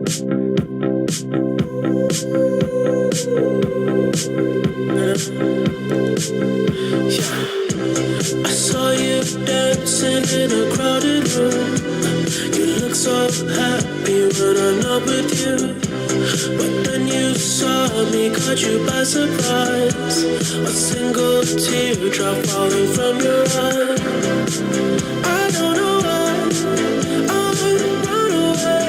I saw you dancing in a crowded room. You look so happy when I'm not with you. But then you saw me, caught you by surprise. A single teardrop falling from your eye. I don't know why I run away.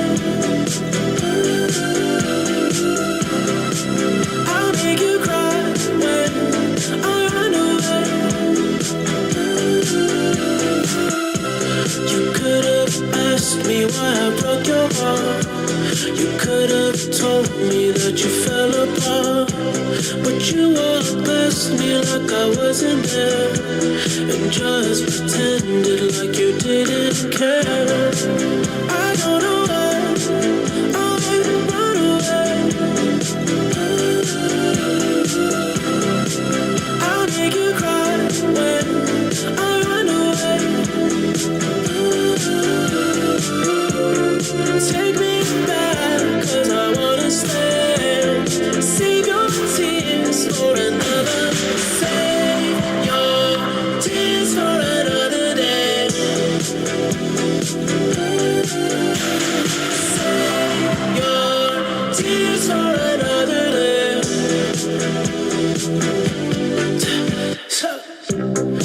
I'll make you cry when I run away. You could have asked me why I broke your heart. You could have told me that you fell apart. But you walked past me like I wasn't there, and just pretended like you didn't care. I don't know why I run away. I'll make you cry when I run away. Take me back, 'cause I wanna stay. Save your tears for another. Save your tears for another day. Save your tears for another day.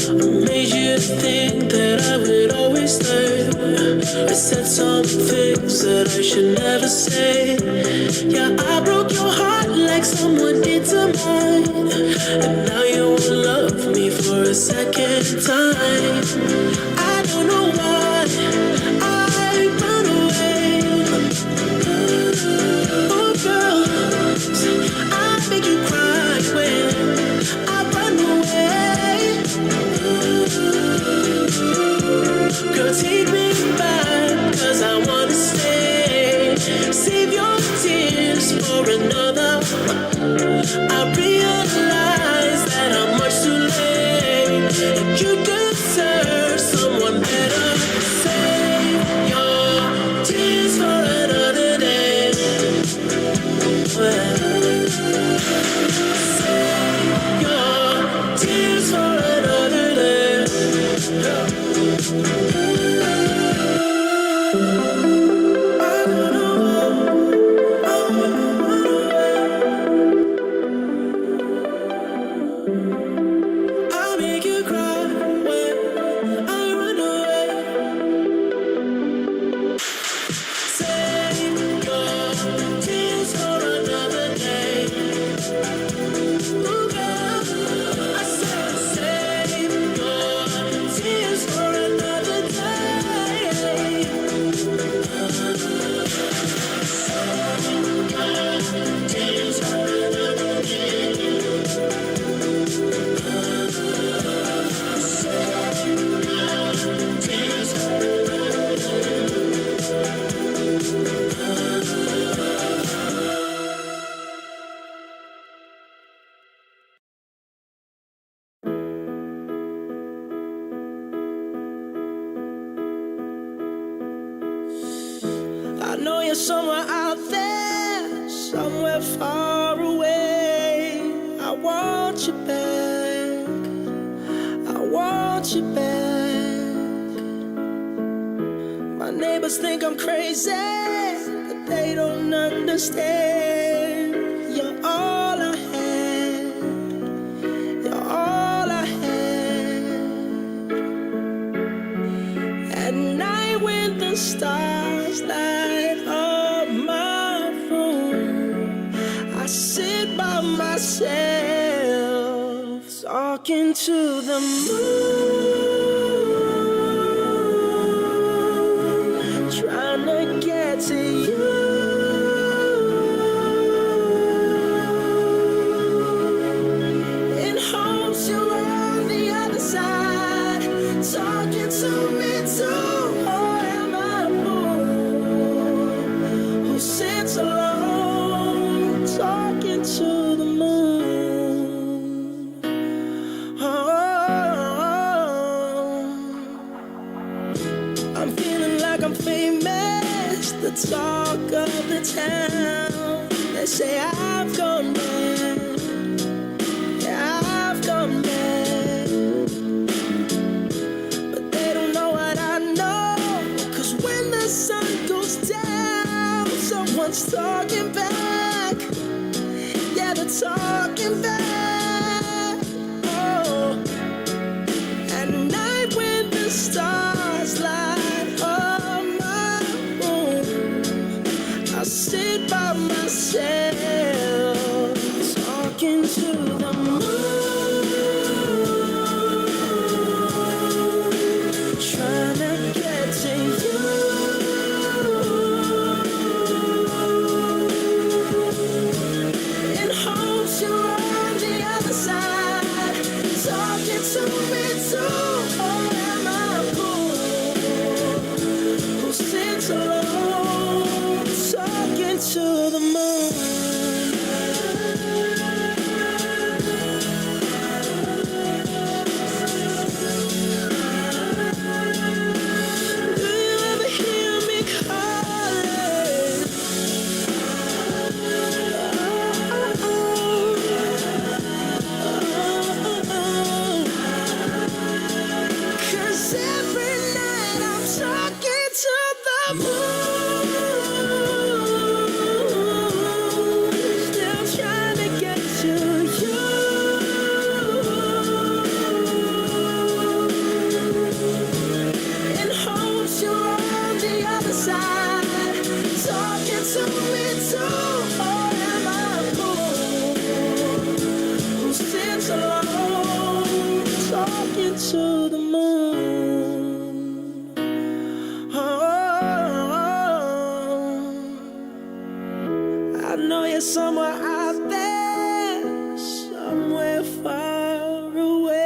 I made you think that I would always stay. I said some things that I should never say. Yeah, I broke your heart like someone did to mine. And now you won't love me for a second time. I don't know why I run away. Oh girl, I make you cry when I run away. Girl, take me back, 'cause I wanna stay. Save your tears for another. I realize that I'm much too late, and you deserve someone better. Save your tears for another day. Save your tears for another day. I'll make you cry when I run away. Save your tears for another day. Ooh, girl, I said save your tears for another day. Tears for another day. I know you're somewhere out there, somewhere far away. I want you back. I want you back. My neighbors think I'm crazy, but they don't understand. You're all I had. You're all I had. At night when the stars light up my room, I sit by myself, talking to the moon, trying to get to you. In hopes you're on the other side, talking to me too. Or am I a fool who sits alone, talking to the moon? Oh, the talk of the town. They say I've gone mad, yeah, I've gone mad. But they don't know what I know, 'cause when the sun goes down, someone's talking back. Yeah, they're talking back. Oh, at night when the stars light up my room, I sit by myself, talking to the moon, trying to get to you. In hopes you're on the other side, talking to me too. Oh, am I a fool who sits alone, talking to the moon? Do you ever hear me calling? Cause every night I'm talking to the moon, still trying to get to you. In hopes you're on the other side, talking to me too. Or am I a fool who sits alone, talking to the moon? Oh, I know you're somewhere out there, somewhere far away.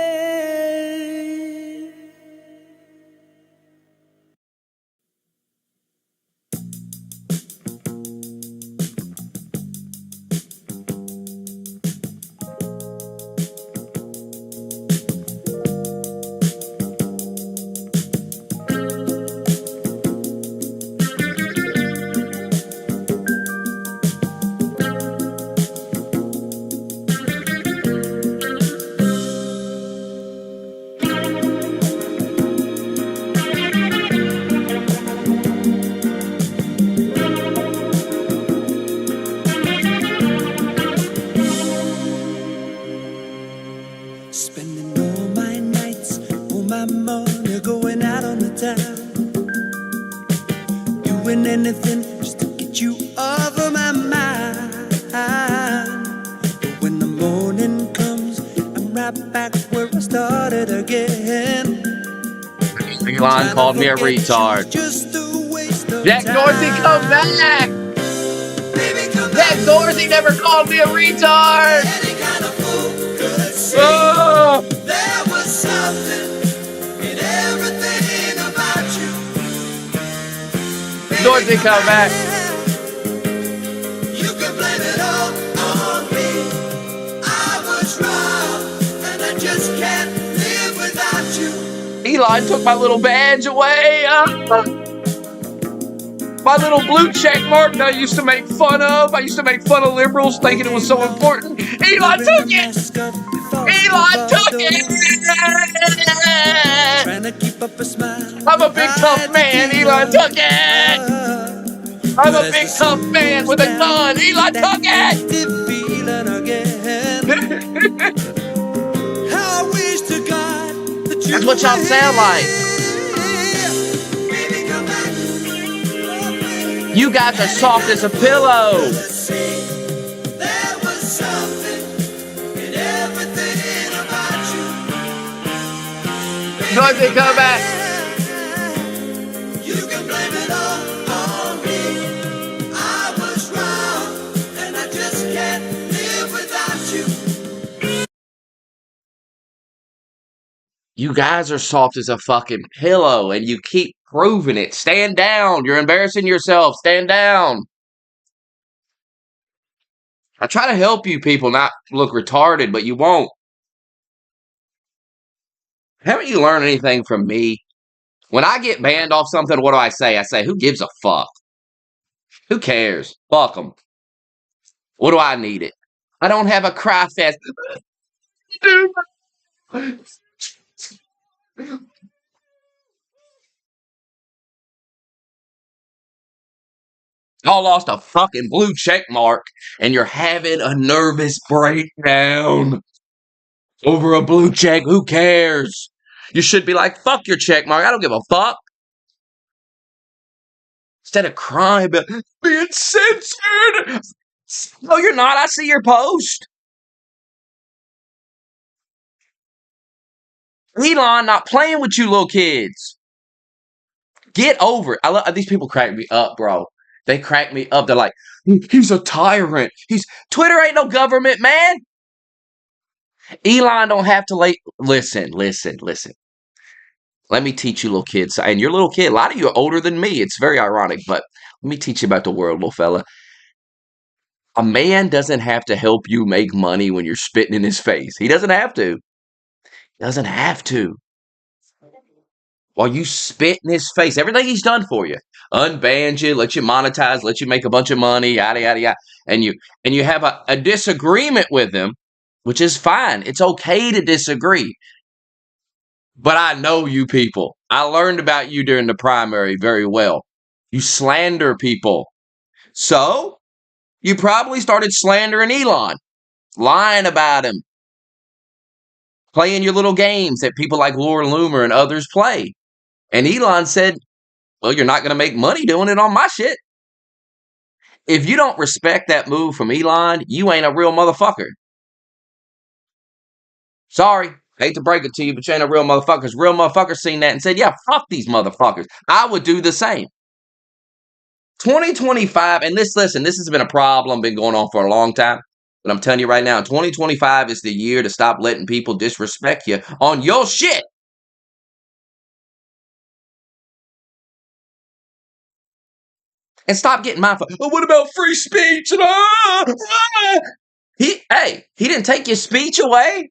Spending all my nights, all my money going out on the town, doing anything just to get you off of my mind. But when the morning comes, I'm right back where I started again. Elon called me a retard. Just a waste of Jack Dorsey, come back! Baby, come Jack Dorsey never called me a retard! Any kind of fool could see. Oh! There was something in everything about you. Baby, Dorsey, come back! You can blame it all on me. I was wrong, and I just can't live without you. Elon took my little badge away. My little blue check mark that I used to make fun of. I used to make fun of liberals thinking it was so important. Elon took it! Elon took it! I'm a big tough man. Elon took it! I'm a big tough man with a gun. Elon took it! That's what y'all sound like. You guys are soft as a pillow. There was something in everything about you. Dorsey, come back. You can blame it all on me. I was wrong, and I just can't live without you. You guys are soft as a fucking pillow, and you keep proving it. Stand down. You're embarrassing yourself. Stand down. I try to help you people not look retarded, but you won't. Haven't you learned anything from me? When I get banned off something, what do I say? I say, who gives a fuck? Who cares? Fuck them. What do I need it? I don't have a cry fest. Dude. Y'all lost a fucking blue check mark and you're having a nervous breakdown over a blue check. Who cares? You should be like, fuck your check mark. I don't give a fuck. Instead of crying about being censored. No, you're not. I see your post. Elon not playing with you little kids. Get over it. I love these people crack me up, bro. They crack me up. They're like, he's a tyrant. Twitter ain't no government, man. Elon don't have to listen. Let me teach you little kids. And you're a little kid. A lot of you are older than me. It's very ironic, but let me teach you about the world, little fella. A man doesn't have to help you make money when you're spitting in his face. He doesn't have to. Doesn't have to. While you spit in his face, everything he's done for you, unbanned you, let you monetize, let you make a bunch of money, yada yada yada, and you have a disagreement with him, which is fine. It's okay to disagree. But I know you people. I learned about you during the primary very well. You slander people. So you probably started slandering Elon, lying about him, playing your little games that people like Laura Loomer and others play. And Elon said, well, you're not going to make money doing it on my shit. If you don't respect that move from Elon, you ain't a real motherfucker. Sorry, hate to break it to you, but you ain't a real motherfucker. Real motherfuckers seen that and said, yeah, fuck these motherfuckers. I would do the same. 2025, and listen, this has been a problem, been going on for a long time. But I'm telling you right now, 2025 is the year to stop letting people disrespect you on your shit. And stop getting mindful. Oh, what about free speech? And he didn't take your speech away.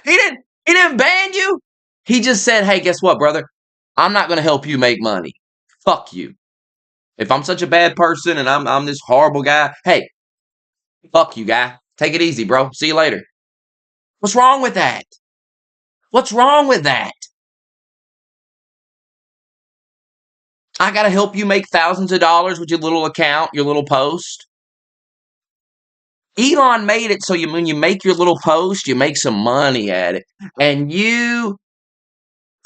He didn't ban you. He just said, hey, guess what, brother? I'm not going to help you make money. Fuck you. If I'm such a bad person and I'm this horrible guy, hey, fuck you, guy. Take it easy, bro. See you later. What's wrong with that? What's wrong with that? I got to help you make thousands of dollars with your little account, your little post. Elon made it so when you make your little post, you make some money at it. And you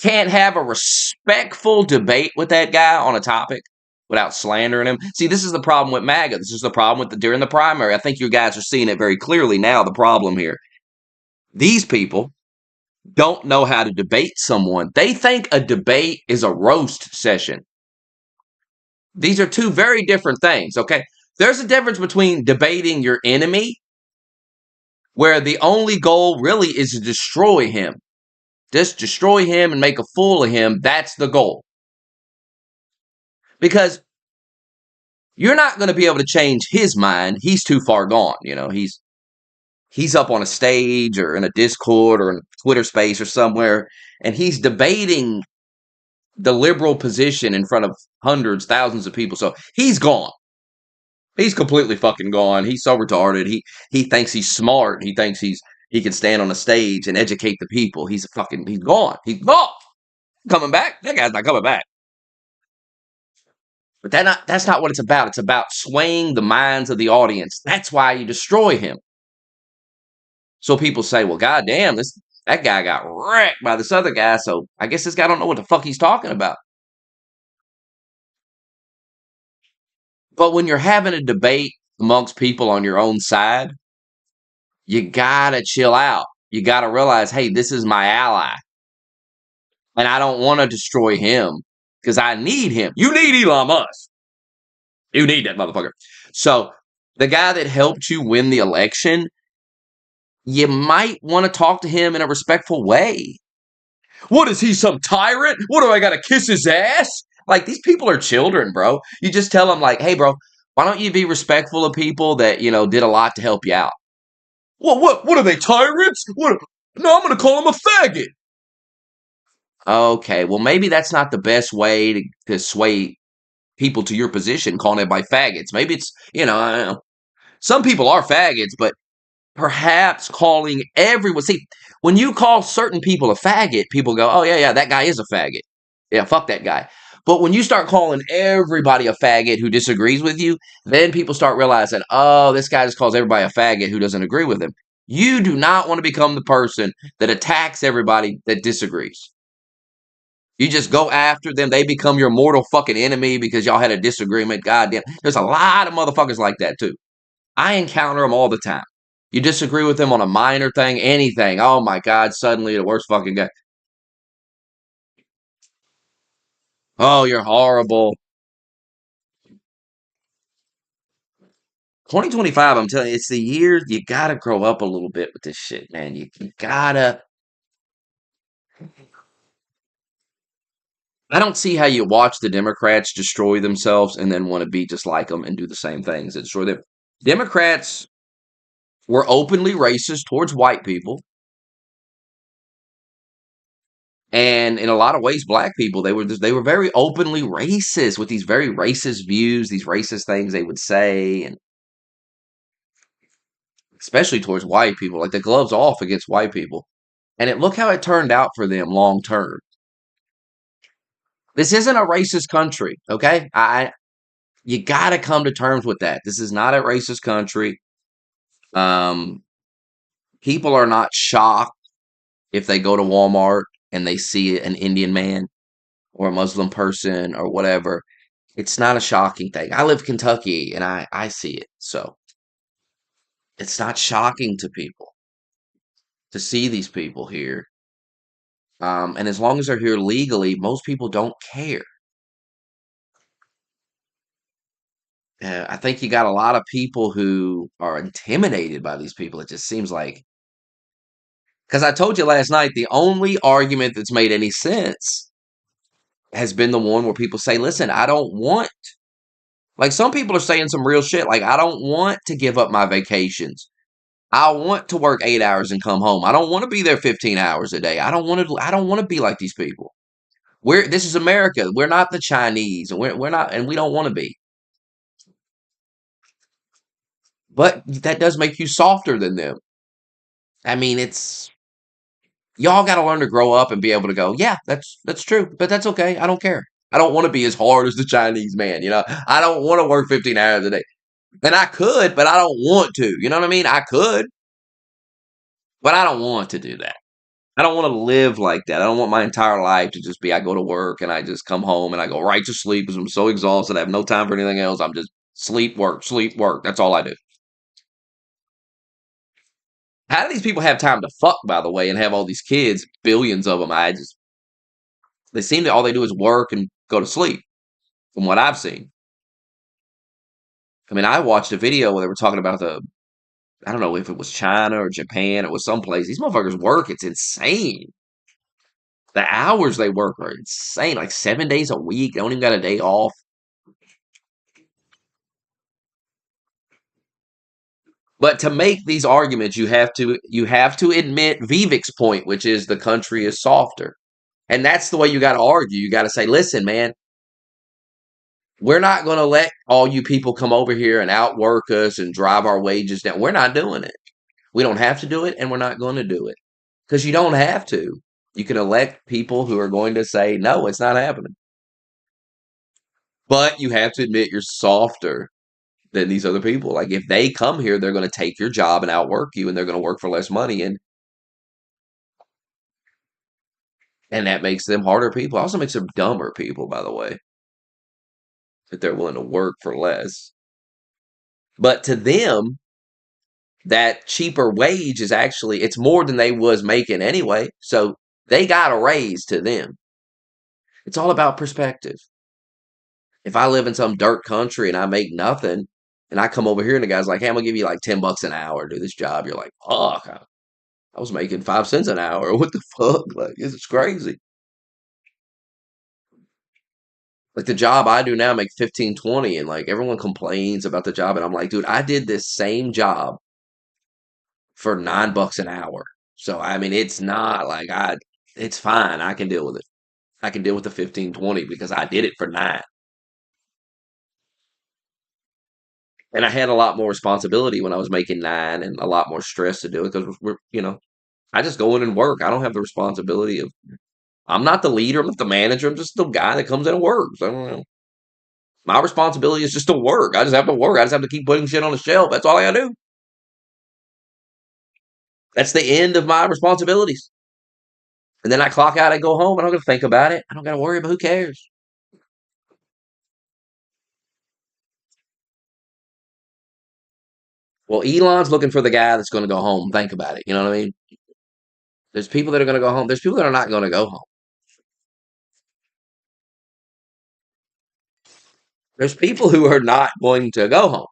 can't have a respectful debate with that guy on a topic without slandering him. See, this is the problem with MAGA. This is the problem with during the primary. I think you guys are seeing it very clearly now, the problem here. These people don't know how to debate someone. They think a debate is a roast session. These are two very different things, okay? There's a difference between debating your enemy, where the only goal really is to destroy him. Just destroy him and make a fool of him. That's the goal. Because you're not going to be able to change his mind. He's too far gone. You know, he's up on a stage or in a Discord or in a Twitter space or somewhere, and he's debating the liberal position in front of hundreds, thousands of people. So he's gone. He's completely fucking gone. He's so retarded. He thinks he's smart. He thinks he can stand on a stage and educate the people. He's gone. He's gone. Coming back? That guy's not coming back. But that's not what it's about. It's about swaying the minds of the audience. That's why you destroy him. So people say, well, goddamn, that guy got wrecked by this other guy, so I guess this guy don't know what the fuck he's talking about. But when you're having a debate amongst people on your own side, you gotta chill out. You gotta realize, hey, this is my ally. And I don't want to destroy him because I need him. You need Elon Musk. You need that motherfucker. So the guy that helped you win the election, you might want to talk to him in a respectful way. What is he, some tyrant? What do I got to kiss his ass? Like, these people are children, bro. You just tell them, like, hey, bro, why don't you be respectful of people that, you know, did a lot to help you out? What are they, tyrants? No, I'm going to call them a faggot. Okay, well, maybe that's not the best way to sway people to your position, calling everybody faggots. Maybe it's, I don't know. Some people are faggots, but perhaps calling everyone. See, when you call certain people a faggot, people go, oh, yeah, yeah, that guy is a faggot. Yeah, fuck that guy. But when you start calling everybody a faggot who disagrees with you, then people start realizing, oh, this guy just calls everybody a faggot who doesn't agree with him. You do not want to become the person that attacks everybody that disagrees. You just go after them. They become your mortal fucking enemy because y'all had a disagreement. Goddamn. There's a lot of motherfuckers like that, too. I encounter them all the time. You disagree with them on a minor thing, anything. Oh my God, suddenly the worst fucking guy. Oh, you're horrible. 2025, I'm telling you, it's the year you gotta grow up a little bit with this shit, man. You gotta. I don't see how you watch the Democrats destroy themselves and then want to be just like them and do the same things that destroy them. Democrats were openly racist towards white people. And in a lot of ways, black people, they were very openly racist with these very racist views, these racist things they would say, and especially towards white people, like the gloves off against white people. And look how it turned out for them long term. This isn't a racist country, okay? You got to come to terms with that. This is not a racist country. Um, People are not shocked if they go to Walmart and they see an Indian man or a Muslim person or whatever. It's not a shocking thing. I live in Kentucky and I see it. So it's not shocking to people to see these people here. And as long as they're here legally, most people don't care. I think you got a lot of people who are intimidated by these people. It just seems like, because I told you last night, the only argument that's made any sense has been the one where people say, listen, I don't want, like some people are saying some real shit. Like, I don't want to give up my vacations. I want to work 8 hours and come home. I don't want to be there 15 hours a day. I don't want to be like these people. This is America. We're not the Chinese, and we're not, and we don't want to be. But that does make you softer than them. I mean, y'all got to learn to grow up and be able to go, yeah, that's true, but that's okay. I don't care. I don't want to be as hard as the Chinese man. I don't want to work 15 hours a day, and I could, but I don't want to. You know what I mean? I could, but I don't want to do that. I don't want to live like that. I don't want my entire life to just be I go to work and I just come home and I go right to sleep because I'm so exhausted. I have no time for anything else. I'm just sleep, work, sleep, work. That's all I do. How do these people have time to fuck, by the way, and have all these kids, billions of them? They seem to all they do is work and go to sleep, from what I've seen. I mean, I watched a video where they were talking about I don't know if it was China or Japan, it was someplace. These motherfuckers work, it's insane. The hours they work are insane, like 7 days a week. They don't even got a day off. But to make these arguments, you have to admit Vivek's point, which is the country is softer. And that's the way you got to argue. You got to say, listen, man, we're not going to let all you people come over here and outwork us and drive our wages down. We're not doing it. We don't have to do it, and we're not going to do it. Because you don't have to. You can elect people who are going to say, no, it's not happening. But you have to admit you're softer than these other people. Like, if they come here, they're going to take your job and outwork you, and they're going to work for less money. And that makes them harder people. Also makes them dumber people, by the way, that they're willing to work for less. But to them, that cheaper wage is actually, it's more than they was making anyway. So they got a raise to them. It's all about perspective. If I live in some dirt country and I make nothing, and I come over here and the guy's like, hey, I'm gonna give you like $10 an hour to do this job. You're like, fuck, I was making 5 cents an hour. What the fuck? Like, this is crazy. Like the job I do now, I make 15, 20, and like everyone complains about the job, and I'm like, dude, I did this same job for $9 an hour. So I mean, it's not like it's fine. I can deal with it. I can deal with the 15, 20 because I did it for 9. And I had a lot more responsibility when I was making nine and a lot more stress to do it because I just go in and work. I don't have the responsibility of, I'm not the leader, I'm not the manager, I'm just the guy that comes in and works. I don't know. My responsibility is just to work. I just have to work. I just have to keep putting shit on the shelf. That's all I gotta do. That's the end of my responsibilities. And then I clock out, I go home, I don't gotta think about it. I don't gotta worry about who cares. Well, Elon's looking for the guy that's gonna go home. Think about it. You know what I mean? There's people that are gonna go home. There's people that are not gonna go home. There's people who are not going to go home.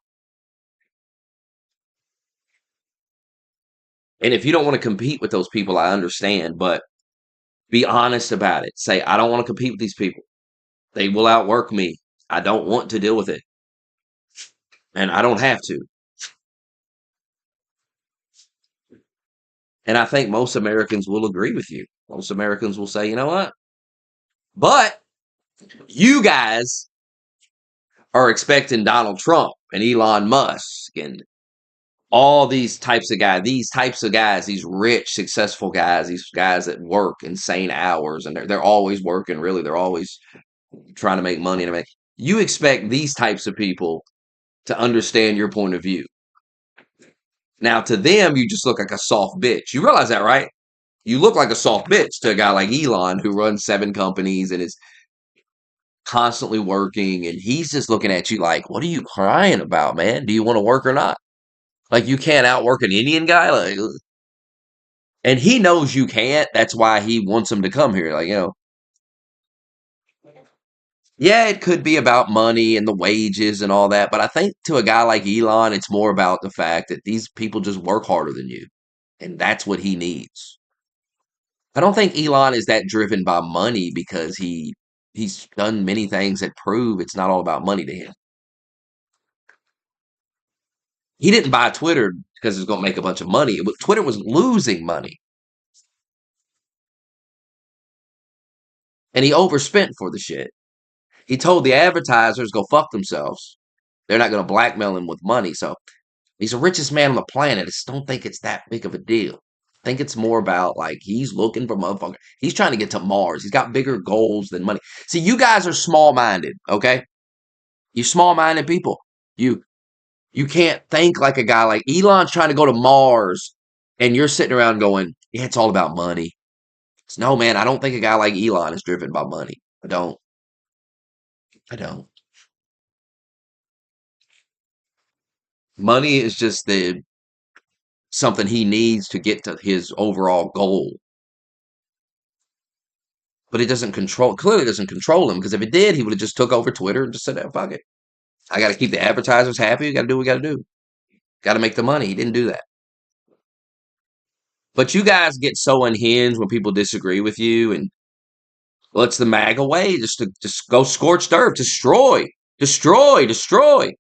And if you don't want to compete with those people, I understand, but be honest about it. Say, I don't want to compete with these people. They will outwork me. I don't want to deal with it. And I don't have to. And I think most Americans will agree with you. Most Americans will say, you know what? But you guys are expecting Donald Trump and Elon Musk and all these types of guys, these rich, successful guys, these guys that work insane hours and they're always working, really. They're always trying to make money and make. You expect these types of people to understand your point of view. Now, to them, you just look like a soft bitch. You realize that, right? You look like a soft bitch to a guy like Elon who runs 7 companies and is constantly working. And he's just looking at you like, what are you crying about, man? Do you want to work or not? Like, you can't outwork an Indian guy? Like, and he knows you can't. That's why he wants him to come here. Like, yeah, it could be about money and the wages and all that. But I think to a guy like Elon, it's more about the fact that these people just work harder than you. And that's what he needs. I don't think Elon is that driven by money because he's done many things that prove it's not all about money to him. He didn't buy Twitter because it's going to make a bunch of money. Twitter was losing money, and he overspent for the shit. He told the advertisers go fuck themselves. They're not going to blackmail him with money. So he's the richest man on the planet. I just don't think it's that big of a deal. I think it's more about like he's looking for motherfucker. He's trying to get to Mars. He's got bigger goals than money. See, you guys are small minded, okay? You small minded people. You you can't think like a guy like Elon's trying to go to Mars, and you're sitting around going, "Yeah, it's all about money." No, man, I don't think a guy like Elon is driven by money. I don't. I don't. Money is just the something he needs to get to his overall goal. But it doesn't control. Clearly, doesn't control him because if it did, he would have just took over Twitter and just said, "Oh, fuck it. I got to keep the advertisers happy. We got to do what we got to do. Got to make the money." He didn't do that. But you guys get so unhinged when people disagree with you, and well, it's the MAGA way, just to just go scorched earth, destroy, destroy, destroy.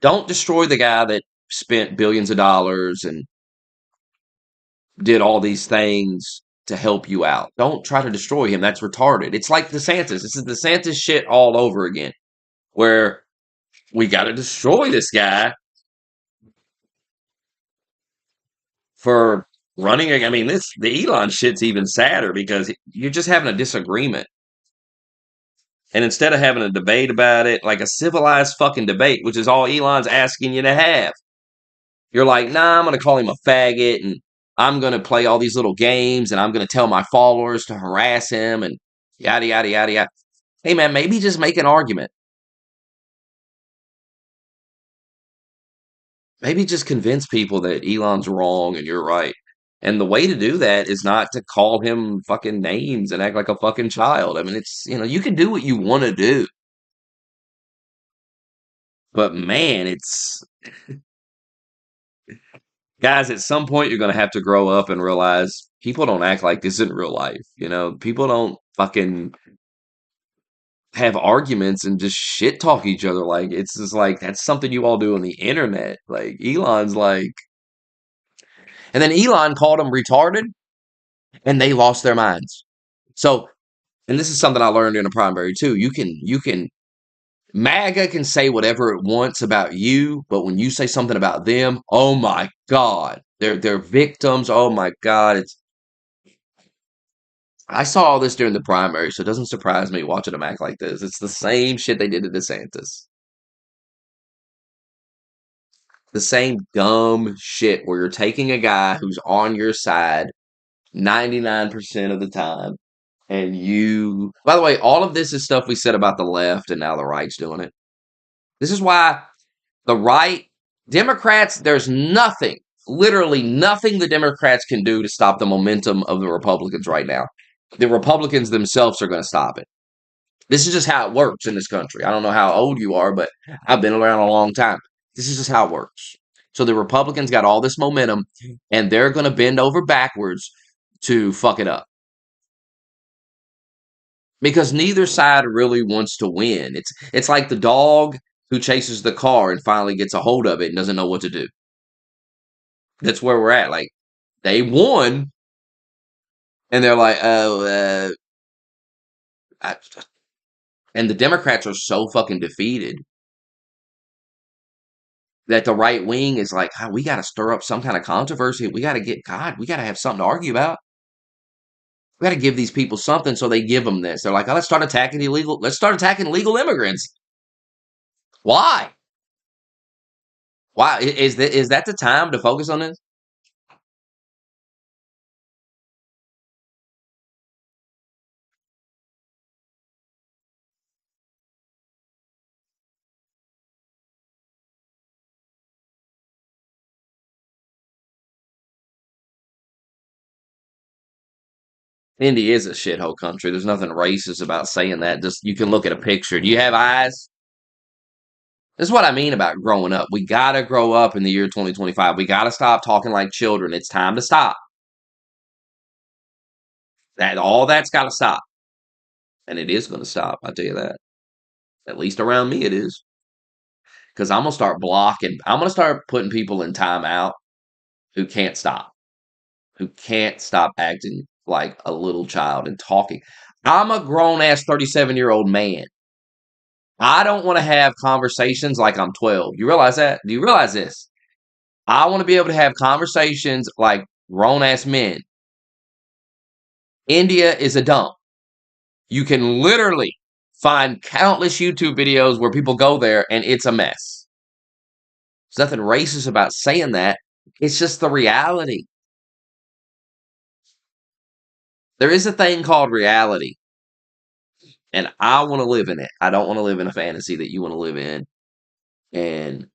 Don't destroy the guy that spent billions of dollars and did all these things to help you out. Don't try to destroy him. That's retarded. It's like DeSantis. This is DeSantis shit all over again, where we got to destroy this guy for running. I mean, the Elon shit's even sadder because you're just having a disagreement. And instead of having a debate about it, like a civilized fucking debate, which is all Elon's asking you to have, you're like, nah, I'm going to call him a faggot and I'm going to play all these little games and I'm going to tell my followers to harass him and yada, yada, yada, yada. Hey, man, maybe just make an argument. Maybe just convince people that Elon's wrong and you're right. And the way to do that is not to call him fucking names and act like a fucking child. I mean, you can do what you want to do. But man, guys, at some point you're going to have to grow up and realize people don't act like this in real life. People don't fucking have arguments and just shit talk each other. Like, it's just like, that's something you all do on the internet. Like, Elon's like, and then Elon called them retarded and they lost their minds. So, and this is something I learned in a primary too. You can MAGA can say whatever it wants about you, but when you say something about them, oh my God, they're victims. Oh my God, I saw all this during the primary, so it doesn't surprise me watching them act like this. It's the same shit they did to DeSantis. The same dumb shit where you're taking a guy who's on your side 99% of the time, and you. By the way, all of this is stuff we said about the left, and now the right's doing it. This is why the right, Democrats, there's nothing, literally nothing the Democrats can do to stop the momentum of the Republicans right now. The Republicans themselves are going to stop it. This is just how it works in this country. I don't know how old you are, but I've been around a long time. This is just how it works. So the Republicans got all this momentum, and they're going to bend over backwards to fuck it up because neither side really wants to win. It's like the dog who chases the car and finally gets a hold of it and doesn't know what to do. That's where we're at. Like they won, and they're like, oh, I, and the Democrats are so fucking defeated that the right wing is like, "Ah, we got to stir up some kind of controversy. We got to get God. We got to have something to argue about. We got to give these people something." So they give them this. They're like, oh, let's start attacking illegal. Let's start attacking legal immigrants. Why? Why is that the time to focus on this? India is a shithole country. There's nothing racist about saying that. Just you can look at a picture. Do you have eyes? This is what I mean about growing up. We gotta grow up in the year 2025. We gotta stop talking like children. It's time to stop. That's gotta stop. And it is gonna stop, I'll tell you that. At least around me it is. Because I'm gonna start blocking, I'm gonna start putting people in timeout who can't stop. Who can't stop acting like a little child and talking. I'm a grown ass 37-year-old man. I don't want to have conversations like I'm 12. You realize that? Do you realize this? I want to be able to have conversations like grown ass men. India is a dump. You can literally find countless YouTube videos where people go there and it's a mess. There's nothing racist about saying that. It's just the reality. There is a thing called reality, and I want to live in it. I don't want to live in a fantasy that you want to live in. And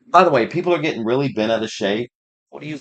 by the way, people are getting really bent out of shape. What do you